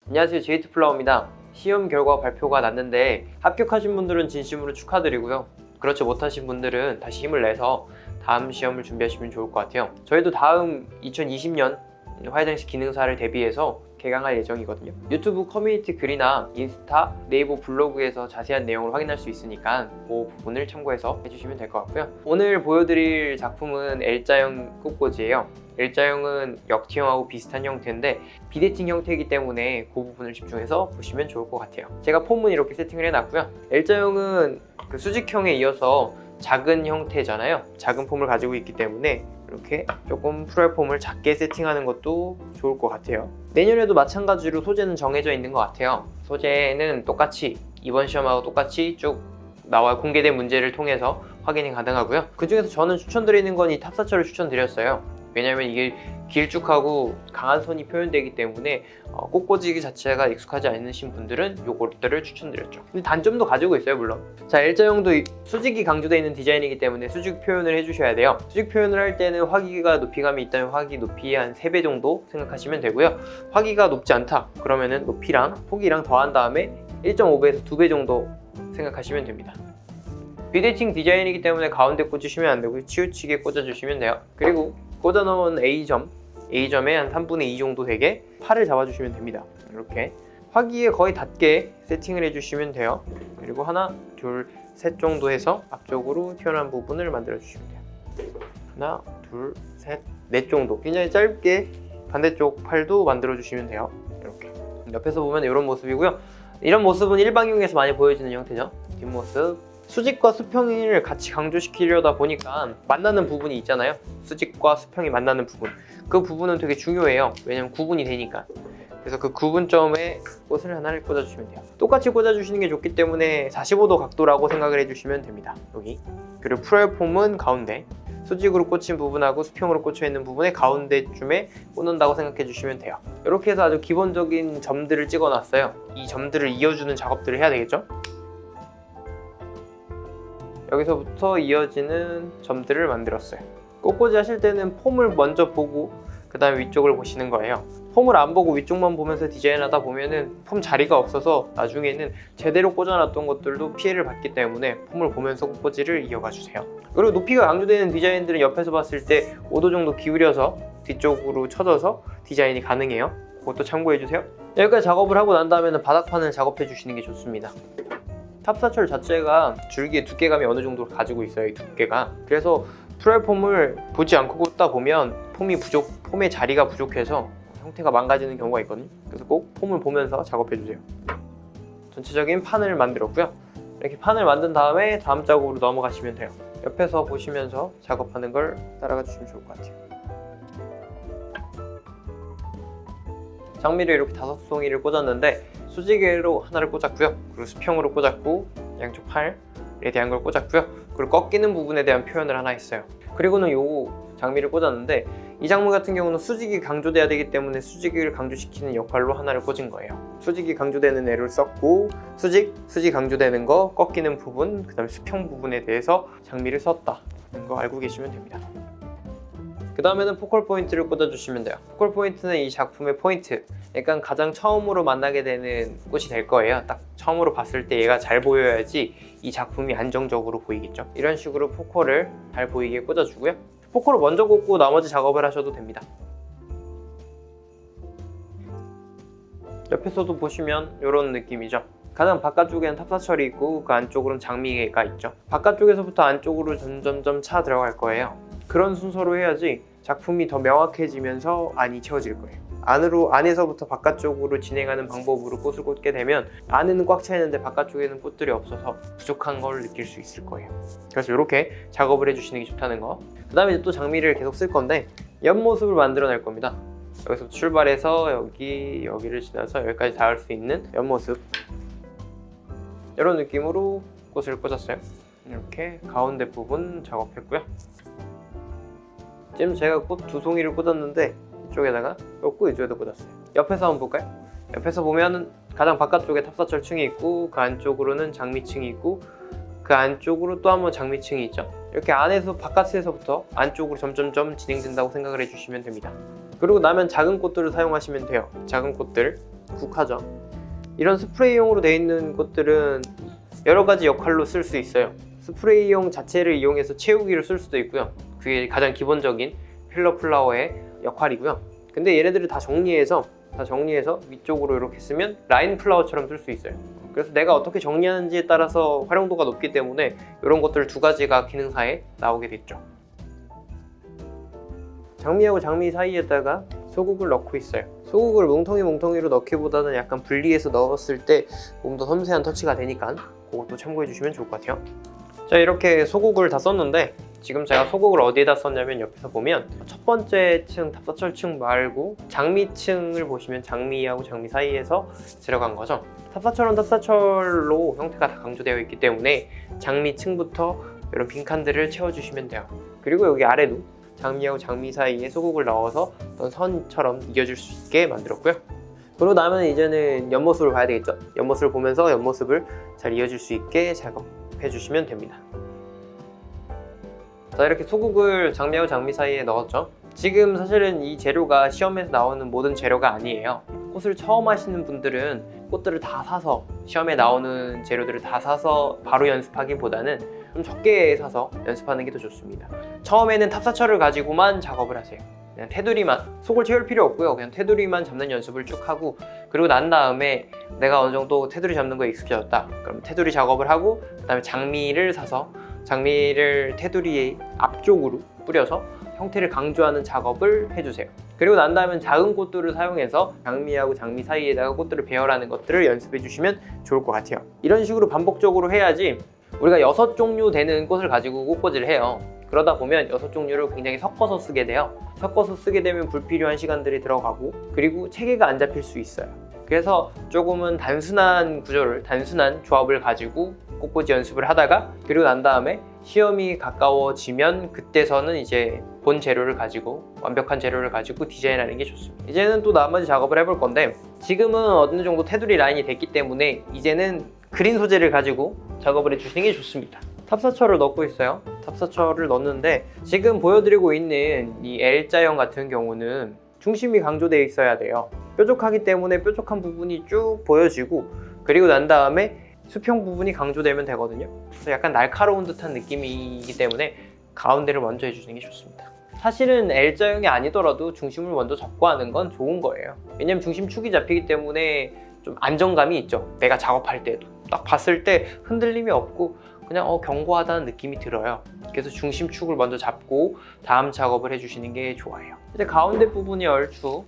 안녕하세요, 제이트플라워입니다. 시험 결과 발표가 났는데 합격하신 분들은 진심으로 축하드리고요. 그렇지 못하신 분들은 다시 힘을 내서 다음 시험을 준비하시면 좋을 것 같아요. 저희도 다음 2020년 화해장식 기능사를 대비해서 개강할 예정이거든요. 유튜브 커뮤니티 글이나 인스타, 네이버 블로그에서 자세한 내용을 확인할 수 있으니까 그 부분을 참고해서 해주시면 될 것 같고요. 오늘 보여드릴 작품은 L자형 꽃꽂이에요. L자형은 역티형하고 비슷한 형태인데 비대칭 형태이기 때문에 그 부분을 집중해서 보시면 좋을 것 같아요. 제가 폼은 이렇게 세팅을 해놨고요. L자형은 그 수직형에 이어서 작은 형태잖아요. 작은 폼을 가지고 있기 때문에 이렇게 조금 프로얄 폼을 작게 세팅하는 것도 좋을 것 같아요. 내년에도 마찬가지로 소재는 정해져 있는 것 같아요. 소재는 똑같이 이번 시험하고 똑같이 쭉 나와 공개된 문제를 통해서 확인이 가능하고요. 그 중에서 저는 추천드리는 건 이 탑사철을 추천드렸어요. 왜냐면 이게 길쭉하고 강한 선이 표현되기 때문에 꽃꽂이기 자체가 익숙하지 않으신 분들은 요것들을 추천드렸죠. 근데 단점도 가지고 있어요, 물론. 자, L자형도 수직이 강조되어 있는 디자인이기 때문에 수직 표현을 해주셔야 돼요. 수직 표현을 할 때는 화기가 높이감이 있다면 화기 높이 한 3배 정도 생각하시면 되고요. 화기가 높지 않다 그러면은 높이랑 폭이랑 더한 다음에 1.5배에서 2배 정도 생각하시면 됩니다. 비대칭 디자인이기 때문에 가운데 꽂으시면 안 되고 치우치게 꽂아주시면 돼요. 그리고 꽂아놓은 A점에 한 3분의 2 정도 되게 팔을 잡아주시면 됩니다. 이렇게 화기에 거의 닿게 세팅을 해주시면 돼요. 그리고 하나, 둘, 셋 정도 해서 앞쪽으로 튀어나온 부분을 만들어 주시면 돼요. 하나, 둘, 셋, 넷 정도. 굉장히 짧게 반대쪽 팔도 만들어 주시면 돼요. 이렇게 옆에서 보면 이런 모습이고요. 이런 모습은 일방향에서 많이 보여지는 형태죠. 뒷모습. 수직과 수평을 같이 강조시키려다 보니까 만나는 부분이 있잖아요. 수직과 수평이 만나는 부분. 그 부분은 되게 중요해요. 왜냐면 구분이 되니까. 그래서 그 구분점에 꽃을 하나를 꽂아주시면 돼요. 똑같이 꽂아주시는 게 좋기 때문에 45도 각도라고 생각을 해주시면 됩니다. 여기. 그리고 프로얄 폼은 가운데. 수직으로 꽂힌 부분하고 수평으로 꽂혀 있는 부분의 가운데쯤에 꽂는다고 생각해 주시면 돼요. 이렇게 해서 아주 기본적인 점들을 찍어 놨어요. 이 점들을 이어주는 작업들을 해야 되겠죠? 여기서부터 이어지는 점들을 만들었어요. 꽃꽂이 하실 때는 폼을 먼저 보고 그 다음에 위쪽을 보시는 거예요. 폼을 안 보고 위쪽만 보면서 디자인하다 보면은 폼 자리가 없어서 나중에는 제대로 꽂아놨던 것들도 피해를 받기 때문에 폼을 보면서 꽃꽂이를 이어가 주세요. 그리고 높이가 강조되는 디자인들은 옆에서 봤을 때 5도 정도 기울여서 뒤쪽으로 쳐져서 디자인이 가능해요. 그것도 참고해 주세요. 여기까지 작업을 하고 난 다음에는 바닥판을 작업해 주시는 게 좋습니다. 탑사철 자체가 줄기의 두께감이 어느 정도 가지고 있어요. 이 두께가. 그래서 프로얄 폼을 보지 않고 꽂다 보면 폼의 자리가 부족해서 형태가 망가지는 경우가 있거든요. 그래서 꼭 폼을 보면서 작업해 주세요. 전체적인 판을 만들었고요. 이렇게 판을 만든 다음에 다음 작업으로 넘어가시면 돼요. 옆에서 보시면서 작업하는 걸 따라가 주시면 좋을 것 같아요. 장미를 이렇게 5송이를 꽂았는데 수직으로 하나를 꽂았고요. 그리고 수평으로 꽂았고 양쪽 팔에 대한 걸 꽂았고요. 그리고 꺾이는 부분에 대한 표현을 하나 했어요. 그리고는 요 장미를 꽂았는데 이 장미 같은 경우는 수직이 강조돼야 되기 때문에 수직을 강조시키는 역할로 하나를 꽂은 거예요. 수직이 강조되는 애를 썼고 수직 강조되는 거, 꺾이는 부분, 그 다음에 수평 부분에 대해서 장미를 썼다는 거 알고 계시면 됩니다. 그 다음에는 포컬 포인트를 꽂아주시면 돼요. 포컬 포인트는 이 작품의 포인트, 약간 가장 처음으로 만나게 되는 꽃이 될 거예요. 딱 처음으로 봤을 때 얘가 잘 보여야지 이 작품이 안정적으로 보이겠죠. 이런 식으로 포컬을 잘 보이게 꽂아주고요. 포컬을 먼저 꽂고 나머지 작업을 하셔도 됩니다. 옆에서도 보시면 이런 느낌이죠. 가장 바깥쪽에는 탑사철이 있고 그 안쪽으로는 장미가 있죠. 바깥쪽에서부터 안쪽으로 점점점 차 들어갈 거예요. 그런 순서로 해야지 작품이 더 명확해지면서 안이 채워질 거예요. 안에서부터 바깥쪽으로 진행하는 방법으로 꽃을 꽂게 되면 안에는 꽉 차 있는데 바깥쪽에는 꽃들이 없어서 부족한 걸 느낄 수 있을 거예요. 그래서 이렇게 작업을 해주시는 게 좋다는 거. 그 다음에 이제 또 장미를 계속 쓸 건데 옆모습을 만들어낼 겁니다. 여기서 출발해서 여기를 지나서 여기까지 닿을 수 있는 옆모습, 이런 느낌으로 꽃을 꽂았어요. 이렇게 가운데 부분 작업했고요. 지금 제가 꽃 2송이를 꽂았는데 이쪽에다가 꽂고 이쪽에도 꽂았어요. 옆에서 한번 볼까요? 옆에서 보면 가장 바깥쪽에 탑사철 층이 있고 그 안쪽으로는 장미층이 있고 그 안쪽으로 또 한번 장미층이 있죠. 이렇게 안에서 바깥에서부터 안쪽으로 점점점 진행된다고 생각을 해주시면 됩니다. 그리고 나면 작은 꽃들을 사용하시면 돼요. 작은 꽃들 국화죠. 이런 스프레이용으로 되어 있는 것들은 여러 가지 역할로 쓸 수 있어요. 스프레이용 자체를 이용해서 채우기로 쓸 수도 있고요. 그게 가장 기본적인 필러 플라워의 역할이고요. 근데 얘네들을 다 정리해서 위쪽으로 이렇게 쓰면 라인 플라워처럼 쓸 수 있어요. 그래서 내가 어떻게 정리하는지에 따라서 활용도가 높기 때문에 이런 것들 두 가지가 기능사에 나오게 됐죠. 장미하고 장미 사이에다가 소국을 넣고 있어요. 소국을 뭉텅이로 넣기보다는 약간 분리해서 넣었을 때 조금 더 섬세한 터치가 되니까 그것도 참고해 주시면 좋을 것 같아요. 자, 이렇게 소국을 다 썼는데 지금 제가 소국을 어디에다 썼냐면 옆에서 보면 첫 번째 층 탑사철층 말고 장미층을 보시면 장미하고 장미 사이에서 들어간 거죠. 탑사철은 탑사철로 형태가 다 강조되어 있기 때문에 장미층부터 이런 빈칸들을 채워주시면 돼요. 그리고 여기 아래도 장미하고 장미 사이에 소국을 넣어서 어떤 선처럼 이어질 수 있게 만들었고요. 그러고 나면 이제는 옆모습을 봐야 되겠죠. 옆모습을 보면서 옆모습을 잘 이어질 수 있게 작업해 주시면 됩니다. 자, 이렇게 소국을 장미하고 장미 사이에 넣었죠. 지금 사실은 이 재료가 시험에서 나오는 모든 재료가 아니에요. 꽃을 처음 하시는 분들은 꽃들을 다 사서 시험에 나오는 재료들을 다 사서 바로 연습하기보다는 좀 적게 사서 연습하는 게 더 좋습니다. 처음에는 탑사철을 가지고만 작업을 하세요. 그냥 테두리만, 속을 채울 필요 없고요. 그냥 테두리만 잡는 연습을 쭉 하고, 그리고 난 다음에 내가 어느 정도 테두리 잡는 거에 익숙해졌다. 그럼 테두리 작업을 하고 그다음에 장미를 사서 장미를 테두리 앞쪽으로 뿌려서 형태를 강조하는 작업을 해주세요. 그리고 난 다음엔 작은 꽃들을 사용해서 장미하고 장미 사이에다가 꽃들을 배열하는 것들을 연습해 주시면 좋을 것 같아요. 이런 식으로 반복적으로 해야지 우리가 6종류 되는 꽃을 가지고 꽃꽂이를 해요. 그러다 보면 6종류를 굉장히 섞어서 쓰게 돼요. 섞어서 쓰게 되면 불필요한 시간들이 들어가고, 그리고 체계가 안 잡힐 수 있어요. 그래서 조금은 단순한 구조를, 단순한 조합을 가지고 꽃꽂이 연습을 하다가, 그리고 난 다음에 시험이 가까워지면 그때서는 이제 본 재료를 가지고, 완벽한 재료를 가지고 디자인하는 게 좋습니다. 이제는 또 나머지 작업을 해볼 건데, 지금은 어느 정도 테두리 라인이 됐기 때문에 이제는 그린 소재를 가지고 작업을 해주시는 게 좋습니다. 탑사철을 넣고 있어요. 탑사철을 넣는데 지금 보여드리고 있는 이 L자형 같은 경우는 중심이 강조되어 있어야 돼요. 뾰족하기 때문에 뾰족한 부분이 쭉 보여지고, 그리고 난 다음에 수평 부분이 강조되면 되거든요. 그래서 약간 날카로운 듯한 느낌이기 때문에 가운데를 먼저 해주시는 게 좋습니다. 사실은 L자형이 아니더라도 중심을 먼저 잡고 하는 건 좋은 거예요. 왜냐면 중심축이 잡히기 때문에 좀 안정감이 있죠. 내가 작업할 때도 딱 봤을 때 흔들림이 없고 그냥 견고하다는 느낌이 들어요. 그래서 중심축을 먼저 잡고 다음 작업을 해주시는 게 좋아요. 이제 가운데 부분이 얼추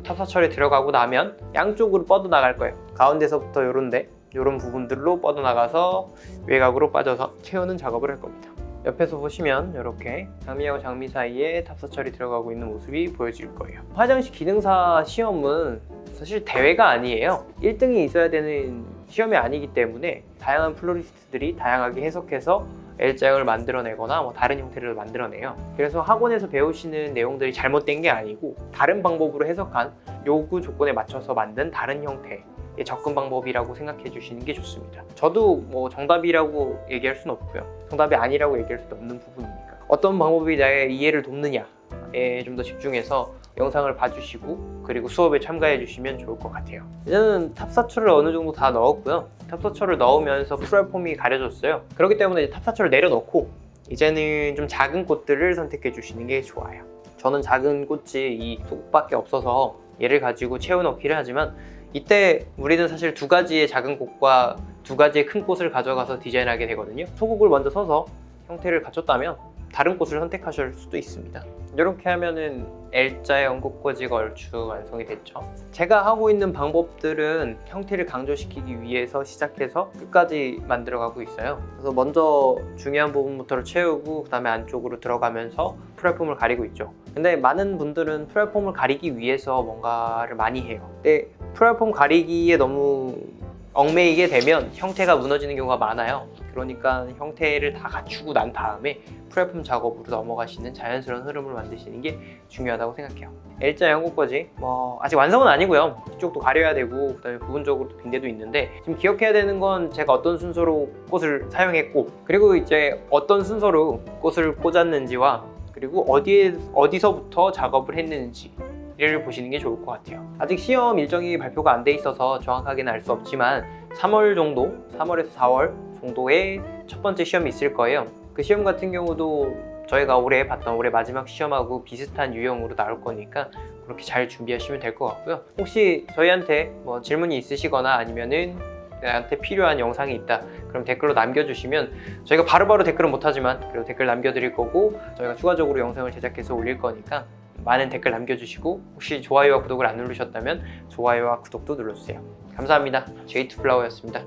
탑사철에 들어가고 나면 양쪽으로 뻗어나갈 거예요. 가운데서부터 이런 부분들로 뻗어나가서 외곽으로 빠져서 채우는 작업을 할 겁니다. 옆에서 보시면 이렇게 장미하고 장미 사이에 탑사철이 들어가고 있는 모습이 보여질 거예요. 화장실 기능사 시험은 사실 대회가 아니에요. 1등이 있어야 되는 시험이 아니기 때문에 다양한 플로리스트들이 다양하게 해석해서 L자형을 만들어내거나 다른 형태를 만들어내요. 그래서 학원에서 배우시는 내용들이 잘못된 게 아니고 다른 방법으로 해석한 요구 조건에 맞춰서 만든 다른 형태의 접근 방법이라고 생각해 주시는 게 좋습니다. 저도 정답이라고 얘기할 수는 없고요. 정답이 아니라고 얘기할 수도 없는 부분이니까. 어떤 방법이 나의 이해를 돕느냐에 좀 더 집중해서 영상을 봐주시고 그리고 수업에 참가해 주시면 좋을 것 같아요. 이제는 탑사철을 어느 정도 다 넣었고요. 탑사철을 넣으면서 플랫폼이 가려졌어요. 그렇기 때문에 이제 탑사철을 내려놓고 이제는 좀 작은 꽃들을 선택해 주시는 게 좋아요. 저는 작은 꽃이 이 소국밖에 없어서 얘를 가지고 채워넣기를 하지만 이때 우리는 사실 두 가지의 작은 꽃과 두 가지의 큰 꽃을 가져가서 디자인하게 되거든요. 소국을 먼저 써서 형태를 갖췄다면 다른 꽃을 선택하실 수도 있습니다. 이렇게 하면은 L자형 꽃꽂이가 얼추 완성이 됐죠. 제가 하고 있는 방법들은 형태를 강조시키기 위해서 시작해서 끝까지 만들어가고 있어요. 그래서 먼저 중요한 부분부터 채우고 그 다음에 안쪽으로 들어가면서 플랫폼을 가리고 있죠. 근데 많은 분들은 플랫폼을 가리기 위해서 뭔가를 많이 해요. 근데 플랫폼 가리기에 너무 얽매이게 되면 형태가 무너지는 경우가 많아요. 그러니까 형태를 다 갖추고 난 다음에 플랫폼 작업으로 넘어가시는 자연스러운 흐름을 만드시는 게 중요하다고 생각해요. L자형 꽃꽂이 아직 완성은 아니고요. 이쪽도 가려야 되고 그다음에 부분적으로 빈대도 있는데 지금 기억해야 되는 건 제가 어떤 순서로 꽃을 사용했고 그리고 이제 어떤 순서로 꽃을 꽂았는지와 그리고 어디서부터 작업을 했는지 1을 보시는 게 좋을 것 같아요. 아직 시험 일정이 발표가 안 돼 있어서 정확하게는 알 수 없지만 3월 정도, 3월에서 4월 정도에 첫 번째 시험이 있을 거예요. 그 시험 같은 경우도 저희가 올해 봤던 올해 마지막 시험하고 비슷한 유형으로 나올 거니까 그렇게 잘 준비하시면 될 것 같고요. 혹시 저희한테 뭐 질문이 있으시거나 아니면은 나한테 필요한 영상이 있다 그럼 댓글로 남겨주시면 저희가 바로바로 댓글은 못하지만 그래도 댓글 남겨드릴 거고 저희가 추가적으로 영상을 제작해서 올릴 거니까 많은 댓글 남겨주시고 혹시 좋아요와 구독을 안 누르셨다면 좋아요와 구독도 눌러주세요. 감사합니다. J2플라워였습니다.